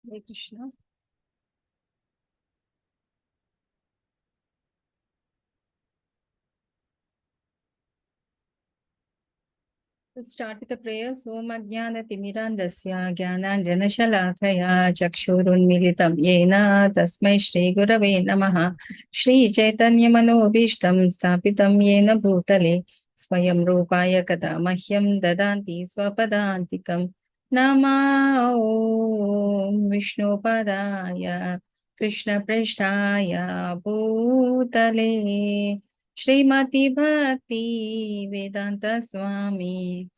Hare Krishna. Let's start with the prayers. Om Ajnana Timirandasya Jnananjana Shalakaya Chakshurunmilitam Yena Tasmai Shri Gurave Namaha Shri Chaitanya Manobishtam Stapitam Yena Bhutale Swayam Rupaya Kada Mahyam Dadanti Swapadantikam Nama Om Vishnu Padaya Krishna Preshtaya Bhutale Srimati Bhakti Vedanta Swami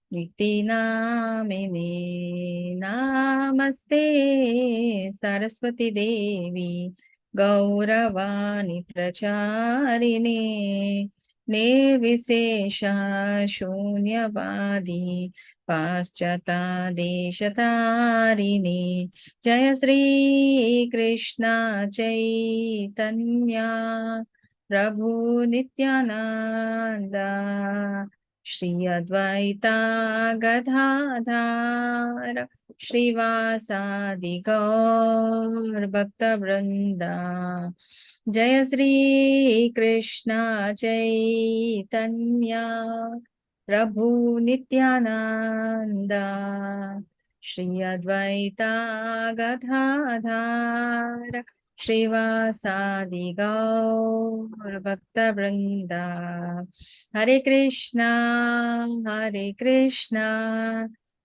Niti Namine Namaste Saraswati Devi Gauravani Pracharine Nirvisesha Shunyavadi Paschata Deshatarine Jaya Sri Krishna Chaitanya Prabhu Nityananda Shri Advaita Gadadhara Shrivasadi Gaur Bhakta Vrinda Jaya Sri Krishna Chaitanya Prabhu Nityananda Shri Advaita Gadadhara Shrivasadi Gaur Bhakta Vrinda Hare Krishna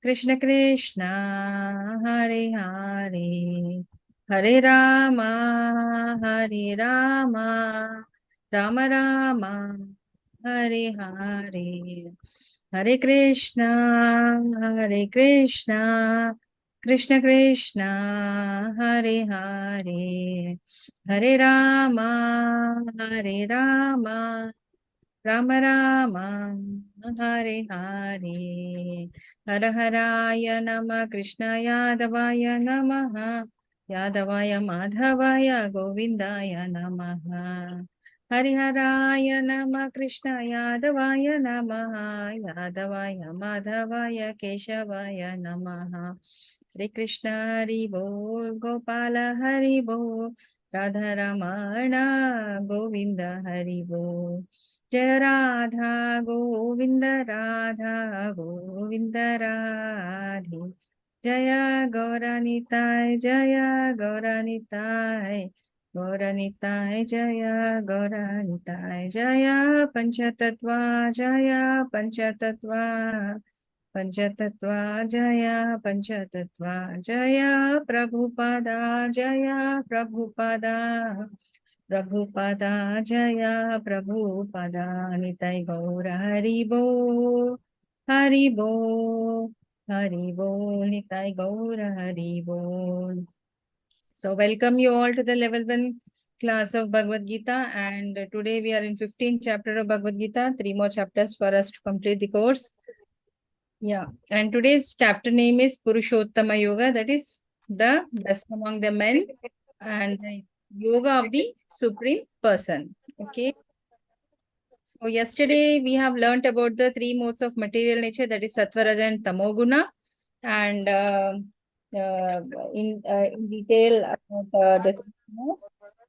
Krishna Krishna Hare Hare Hare Rama Rama Rama Hare Hare Hare Krishna Krishna Krishna Hare Hare Hare Rama Rama Rama Hare Hare Hara Haraya Nama Krishna Yadavaya Namaha Yadavaya Madhavaya Govindaya Namaha Hariharaya Nama Krishna Yadavaya Namaha Yadavaya Madhavaya Keshavaya Namaha Sri Krishna Hari Bol Gopala Hari Bol Radha Ramana Govinda Hari Bol Jai Radha Govinda Radha Govinda Radhe Jaya Gauranitai Jaya Gauranitai Gauranitai Jaya Gauranitai Jaya Panchatattva Jaya Panchatattva Panchatattva Jaya Panchatattva Jaya Prabhupada Jaya Prabhupada Prabhupada Jaya Prabhupada Nitai Gaura Haribo Haribo Haribo Nitai Gaura Haribo. So welcome you all to the level 1 class of Bhagavad Gita, and today we are in 15th chapter of Bhagavad Gita, 3 more chapters for us to complete the course. Yeah, and today's chapter name is Purushottama Yoga, that is the best among the men and the yoga of the Supreme Person. Okay. So yesterday we have learnt about the 3 modes of material nature, that is Sattva, Raja and Tamoguna, and in detail about the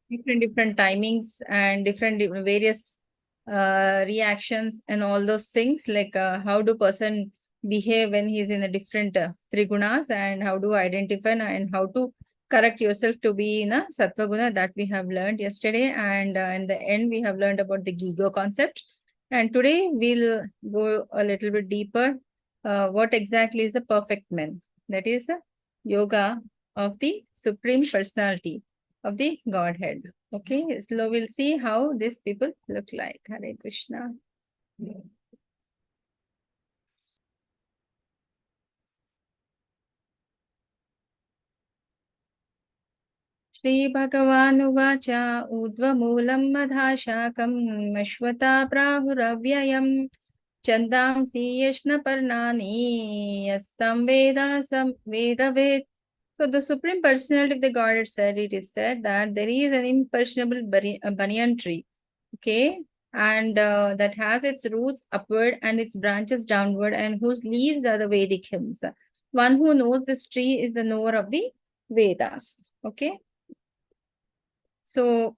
different timings and different various reactions and all those things, like how do person behave when he is in a different trigunas, and how to identify and how to correct yourself to be in a sattva guna, that we have learned yesterday. And in the end we have learned about the gigo concept, and today we'll go a little bit deeper. What exactly is the perfect man? That is a yoga of the Supreme Personality of the Godhead. Okay, so we'll see how these people look like. Hare Krishna. श्रीभगवानुवाच ऊर्ध्वमूलं मधाशाकं मश्वता प्राहुरव्ययम् छन्दांसि यष्णपर्णानि यस्तं वेद. So the Supreme Personality of the Godhead said, it is said that there is an imperishable banyan tree, okay, and that has its roots upward and its branches downward, and whose leaves are the Vedic hymns. One who knows this tree is the knower of the Vedas. Okay. So,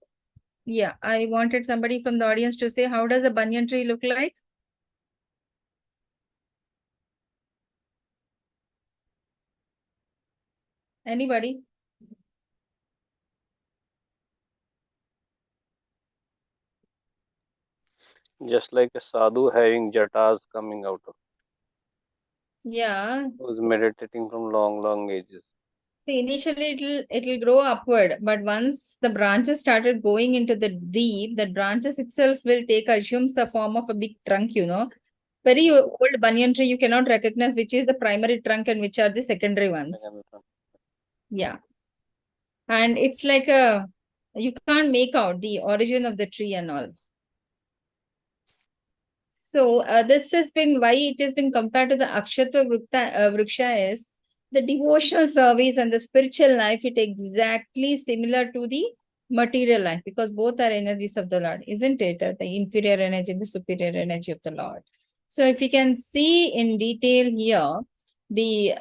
yeah, I wanted somebody from the audience to say, how does a banyan tree look like? Anybody? Just like a sadhu having jatas coming out of, Yeah. who's meditating from long ages. See, initially it'll grow upward, but once the branches started going into the deep, the branches itself will assumes the form of a big trunk, you know. Very old banyan tree, you cannot recognize which is the primary trunk and which are the secondary ones. Yeah. And it's like you can't make out the origin of the tree and all. So this has been why it has been compared to the Akshata Vriksha is the devotional service and the spiritual life. It exactly similar to the material life because both are energies of the Lord, isn't it? The inferior energy and the superior energy of the Lord. So if you can see in detail here, the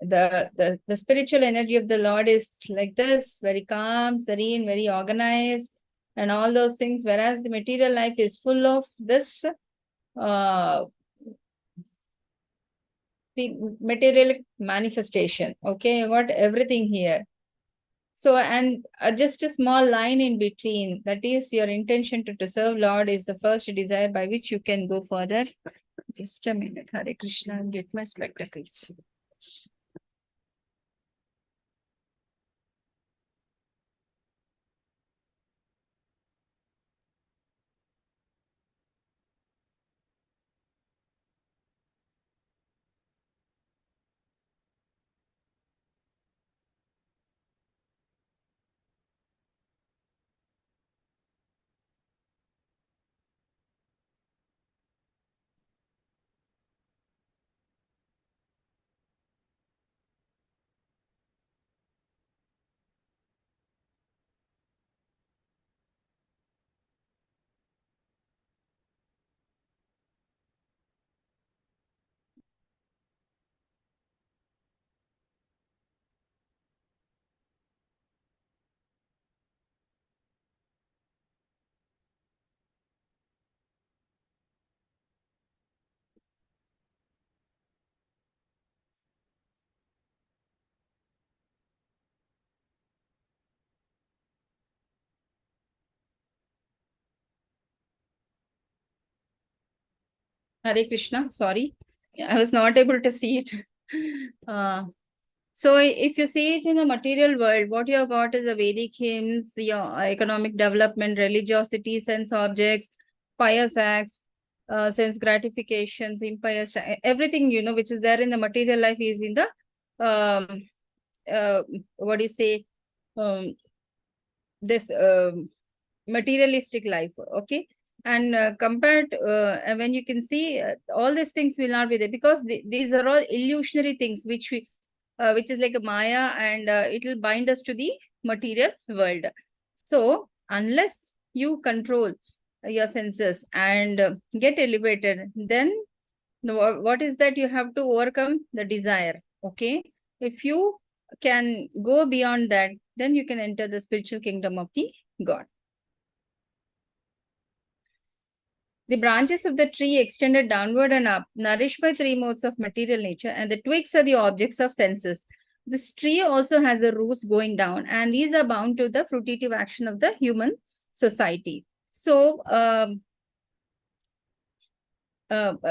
the spiritual energy of the Lord is like this, very calm, serene, very organized and all those things, whereas the material life is full of this uh, the material manifestation. Okay, I got everything here. So, and just a small line in between, that is your intention to serve Lord is the first desire by which you can go further. Just a minute, Hare Krishna, and get my spectacles. Hare Krishna, sorry. I was not able to see it. So if you see it in the material world, what you have got is a Vedic hymns, your economic development, religiosity, sense objects, pious acts, sense gratifications, impious, everything, you know, which is there in the material life is in the, uh, what do you say, um, this materialistic life. Okay. And compared, when you can see all these things will not be there because these are all illusionary things which is like a Maya and it will bind us to the material world. So unless you control your senses and get elevated, then what is that you have to overcome the desire. Okay. If you can go beyond that, then you can enter the spiritual kingdom of the God. The branches of the tree extended downward and up, nourished by three modes of material nature, and the twigs are the objects of senses. This tree also has the roots going down, and these are bound to the fruitive action of the human society. So,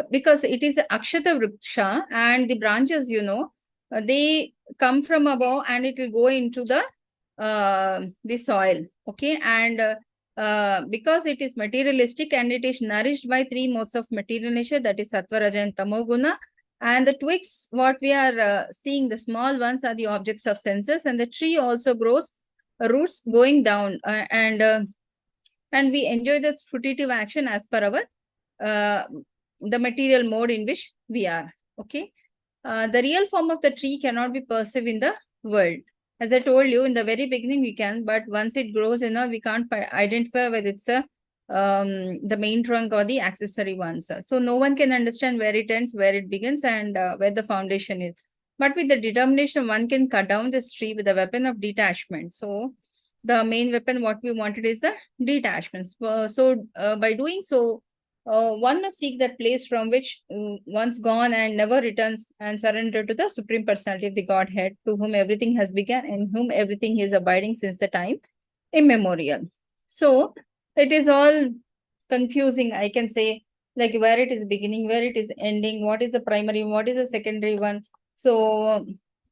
because it is Akshata Vriksha, and the branches, you know, they come from above and it will go into the soil. Okay, and because it is materialistic and it is nourished by three modes of material nature, that is Sattva, Raja, and Tamoguna. And the twigs, what we are seeing, the small ones are the objects of senses, and the tree also grows roots going down, and we enjoy the fruitive action as per our uh, the material mode in which we are. Okay. The real form of the tree cannot be perceived in the world. As I told you in the very beginning, we can, but once it grows, you know, we can't identify whether it's the main trunk or the accessory ones. So no one can understand where it ends, where it begins, and where the foundation is. But with the determination, one can cut down this tree with the weapon of detachment. So the main weapon what we wanted is the detachment. By doing so, one must seek that place from which once gone and never returns, and surrender to the Supreme Personality of the Godhead, to whom everything has begun and whom everything is abiding since the time immemorial. So it is all confusing, I can say, like where it is beginning, where it is ending, what is the primary, what is the secondary one. So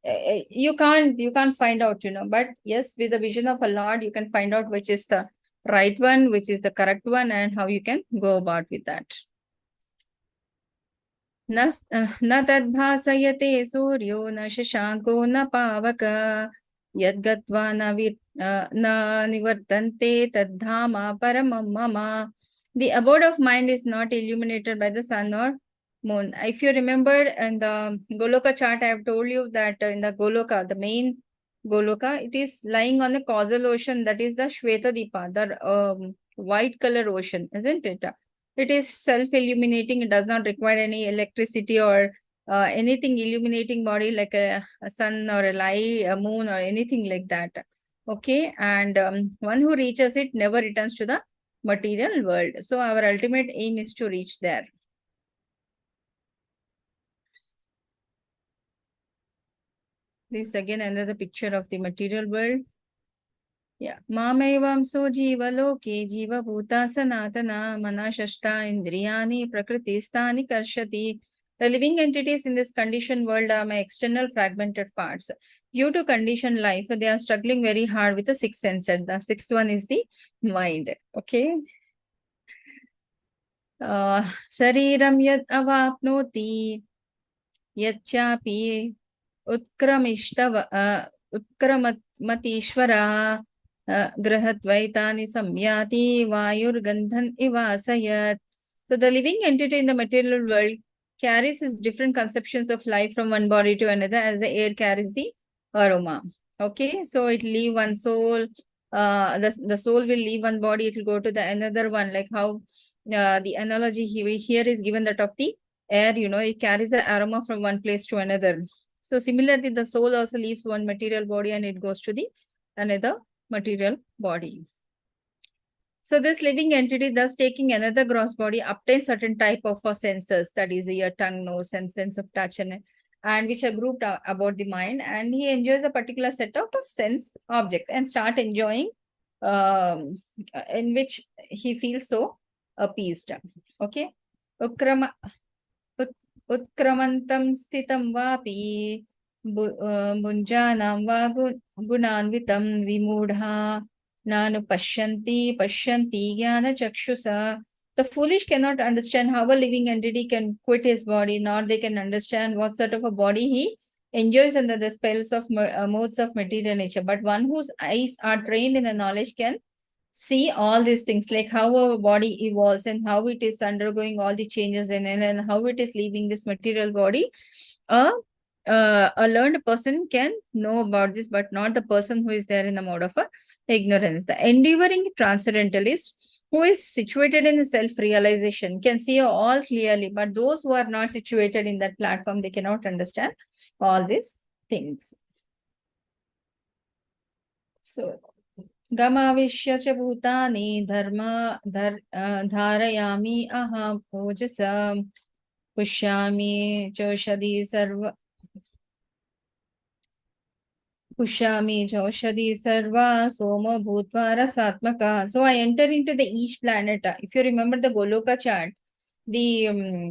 you can't find out, but yes, with the vision of a Lord, you can find out which is the right one, which is the correct one, and how you can go about with that. न तद्भासयते सूर्यो न शशाङ्को न पावक यद्गत्वा न निवर्तन्ते तद्धामा paramam mama. The abode of mind is not illuminated by the sun or moon. If you remember in the Goloka chart, I have told you that in the Goloka, the main Goloka, it is lying on the causal ocean, that is the Shweta Deepa, the white color ocean, isn't it? It is self-illuminating. It does not require any electricity or anything illuminating body like a sun or a light, a moon or anything like that. Okay. And one who reaches it never returns to the material world. So our ultimate aim is to reach there. This is again another picture of the material world. Yeah. Mamevamso jivaloke jivabhuta sanatana manashashta indriyani prakristani karshati. The living entities in this conditioned world are my external fragmented parts. Due to conditioned life, they are struggling very hard with the sixth senses. The sixth one is the mind. Okay. Shariram yad avapnoti yacchapi उत्क्रमतीश्वरा Grahatvaitāni samyati vayurgandhan ivasayat. So the living entity in the material world carries its different conceptions of life from one body to another, as the air carries the aroma. Okay, so it leave one soul, the soul will leave one body, it will go to the another one, like how the analogy here is given that of the air, it carries the aroma from one place to another. So similarly, the soul also leaves one material body and it goes to the another material body. So this living entity, thus taking another gross body, obtains certain type of senses, that is ear, tongue, nose, and sense of touch, and which are grouped about the mind, and he enjoys a particular set of sense object and start enjoying, in which he feels so appeased. Okay. Ukrama Utkramantam stitam vapi Bunjanam va gunanvitam vimudha nanu pashyanti jnana chakshusa. The foolish cannot understand how a living entity can quit his body, nor they can understand what sort of a body he enjoys under the spells of modes of material nature. But one whose eyes are trained in the knowledge can see all these things, like how our body evolves and how it is undergoing all the changes in it and how it is leaving this material body. A learned person can know about this, but not the person who is there in the mode of ignorance. The endeavoring transcendentalist who is situated in the self-realization can see all clearly, but those who are not situated in that platform, they cannot understand all these things. So, Gamavisya च bhutani dharma dharayami aham ojasa pushyami choshadi sarva soma bhutva rasatmaka. So I enter into the each planet. If you remember the Goloka chart, the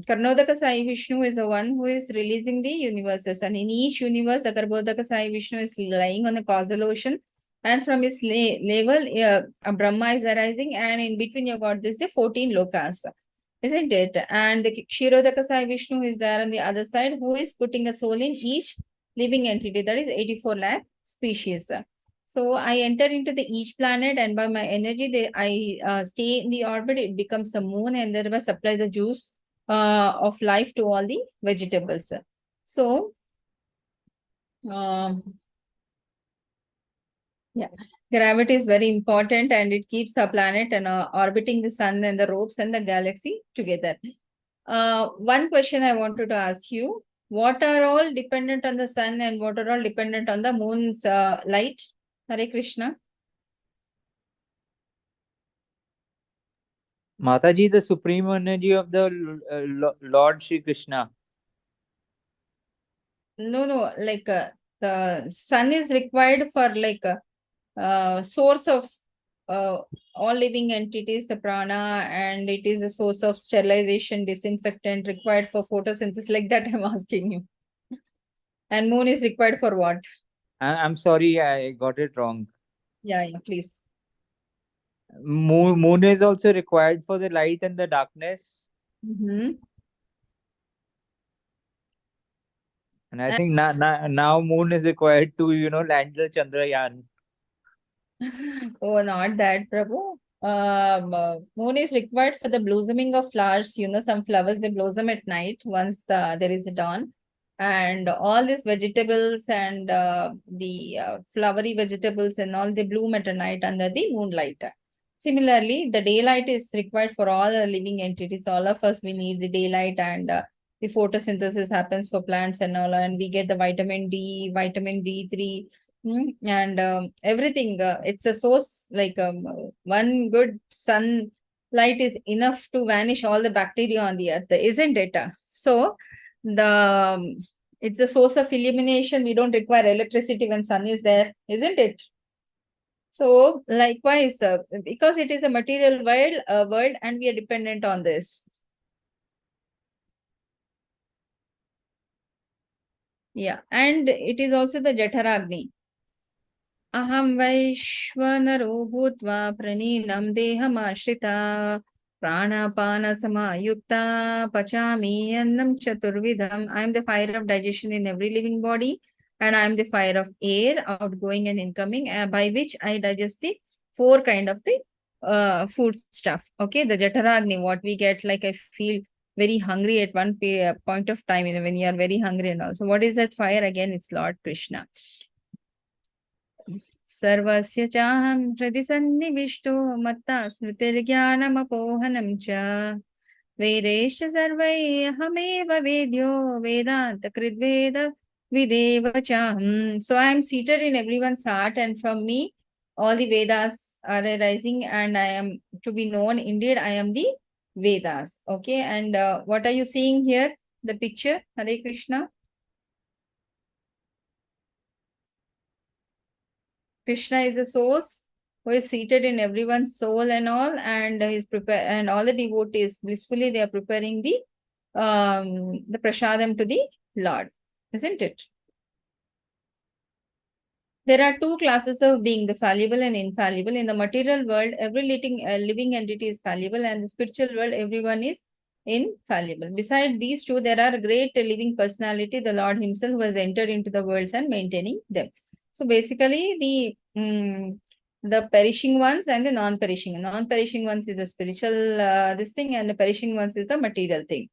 Karnodaka Sai Vishnu is the one who is releasing the universes, and in each universe, the Garbhodaka Sai Vishnu is lying on the causal ocean. And from his level, Brahma is arising, and in between you got this the 14 lokas, isn't it? And the Kshirodaka Sai Vishnu is there on the other side, who is putting a soul in each living entity, that is 84 lakh species. So I enter into the each planet, and by my energy, I stay in the orbit. It becomes a moon, and thereby supply the juice of life to all the vegetables. So, yeah, gravity is very important, and it keeps our planet and orbiting the sun and the ropes and the galaxy together. One question I wanted to ask you. What are all dependent on the sun and what are all dependent on the moon's light? Hare Krishna. Mataji, the supreme energy of the Lord Shri Krishna. No, like the sun is required for like source of uh, all living entities, the prana, and it is a source of sterilization, disinfectant required for photosynthesis. Like that, I'm asking you. And moon is required for what? I'm sorry, I got it wrong. Yeah, please. Moon is also required for the light and the darkness. And I think now moon is required to, land the Chandrayaan. Oh, not that, Prabhu. Moon is required for the blossoming of flowers. Some flowers they blossom at night once there is a dawn, and all these vegetables and the flowery vegetables and all they bloom at a night under the moonlight. Similarly, the daylight is required for all the living entities. All of us we need the daylight, and the photosynthesis happens for plants and all, and we get the vitamin D, vitamin D3. And everything, it's a source like one good sunlight is enough to vanish all the bacteria on the earth, isn't it? So the it's a source of illumination. We don't require electricity when sun is there, isn't it? So likewise, because it is a material world and we are dependent on this. Yeah, and it is also the Jataragni. Aham Vaishvanaro Bhutva Praninam Dehamashita Pranapana Samayukta Pachami Annam Chaturvidham. I am the fire of digestion in every living body, and I am the fire of air, outgoing and incoming, by which I digest the four kind of the food stuff. Okay, the Jataragni, what we get, like I feel very hungry at one point of time, when you are very hungry and also. What is that fire? Again, it's Lord Krishna. सर्वस्य चाहं हृदि सन्निविष्टो मत्ता स्मृतिर्ज्ञानमपोहनं च वेदैश्च सर्वैरहमेव वेद्यो वेदान्तकृद्वेद विदेव चाहम्. So I am seated in everyone's heart, and from me all the Vedas are arising, and I am to be known. Indeed, I am the Vedas. Okay, and what are you seeing here? The picture, Hare Krishna. Krishna is the source who is seated in everyone's soul and all, and is prepare, and all the devotees blissfully they are preparing the prasadam to the Lord, isn't it? There are two classes of being, the fallible and infallible. In the material world, every living entity is fallible, and the spiritual world, everyone is infallible. Beside these two, there are a great living personality, the Lord himself, who has entered into the worlds and maintaining them. So basically, the perishing ones and the non-perishing. Non-perishing ones is the spiritual this thing, and the perishing ones is the material thing.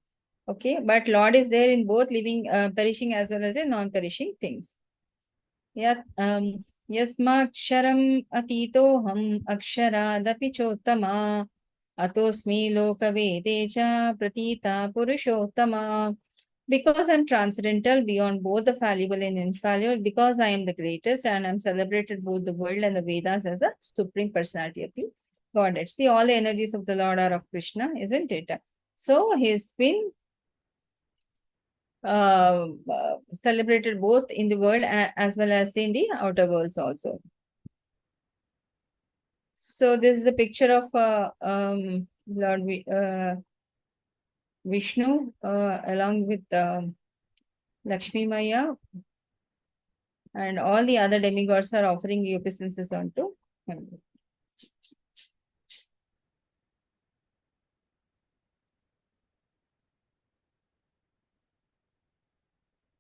Okay, but Lord is there in both living, perishing as well as the non-perishing things. यस्माक्षरम् अतीतोऽहम् अक्षरादपि चोत्तमा अतोऽस्मि लोकवेदे च प्रतीता Purushottama. Because I'm transcendental beyond both the fallible and infallible, because I am the greatest and I'm celebrated both the world and the Vedas as a supreme personality of the Godhead. See, all the energies of the Lord are of Krishna, isn't it? So he's been celebrated both in the world as well as in the outer worlds also. So this is a picture of Lord Vishnu along with Lakshmi Maya, and all the other demigods are offering the obeisances unto him.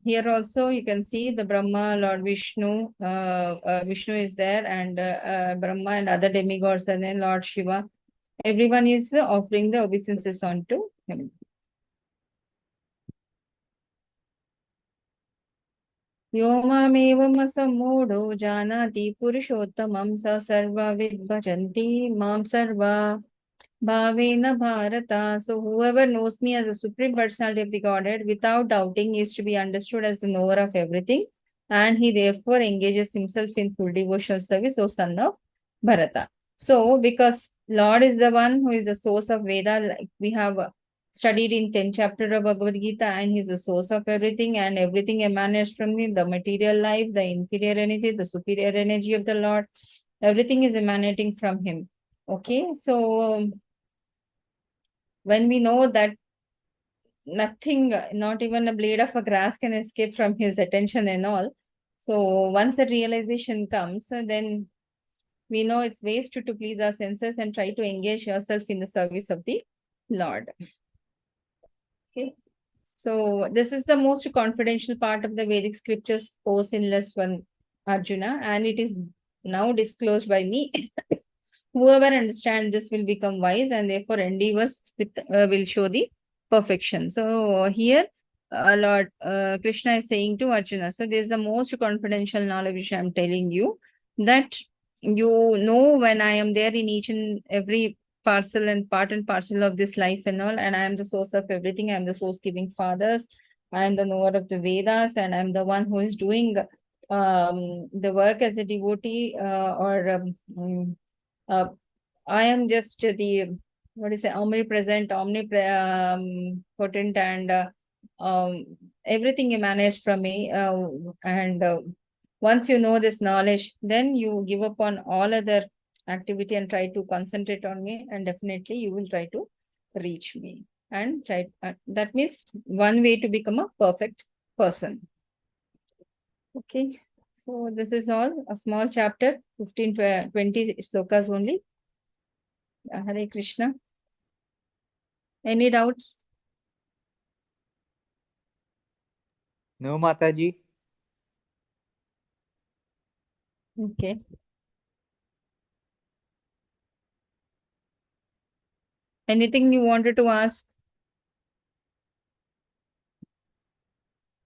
Here also you can see the Brahma, Lord Vishnu, Vishnu is there, and Brahma and other demigods, and then Lord Shiva. Everyone is offering the obeisances unto him. यो मामेवमसम्मूढो जानाति पुरुषोत्तमं स सर्वविद् भजन्ति मां सर्वा Bhavena Bharata. So whoever knows me as a supreme personality of the Godhead without doubting is to be understood as the knower of everything. And he therefore engages himself in full devotional service, O son of Bharata. So because Lord is the one who is the source of Veda, like we have studied in 10th chapter of Bhagavad Gita, and he is the source of everything, and everything emanates from him, the material life, the inferior energy, the superior energy of the Lord. Everything is emanating from him. Okay, so when we know that nothing, not even a blade of a grass can escape from his attention and all. So once the realization comes, then we know it's waste to please our senses and try to engage yourself in the service of the Lord. Okay. So this is the most confidential part of the Vedic scriptures, O sinless one, Arjuna, and it is now disclosed by me. Whoever understands this will become wise, and therefore endeavors will show the perfection. So here, Lord Krishna is saying to Arjuna, so this is the most confidential knowledge which I am telling you, that you know when I am there in each and every parcel and part and parcel of this life and all, and I am the source of everything. I am the source giving fathers. I am the knower of the Vedas, and I am the one who is doing the work as a devotee uh, I am just the, what is it, omnipresent, omnipotent, and everything emanates from me. And once you know this knowledge, then you give up on all other activity and try to concentrate on me, and definitely you will try to reach me. And try that means one way to become a perfect person. Okay. So this is all a small chapter, 15 to 20 slokas only. Hare Krishna. Any doubts? No, Mataji. Okay. Anything you wanted to ask?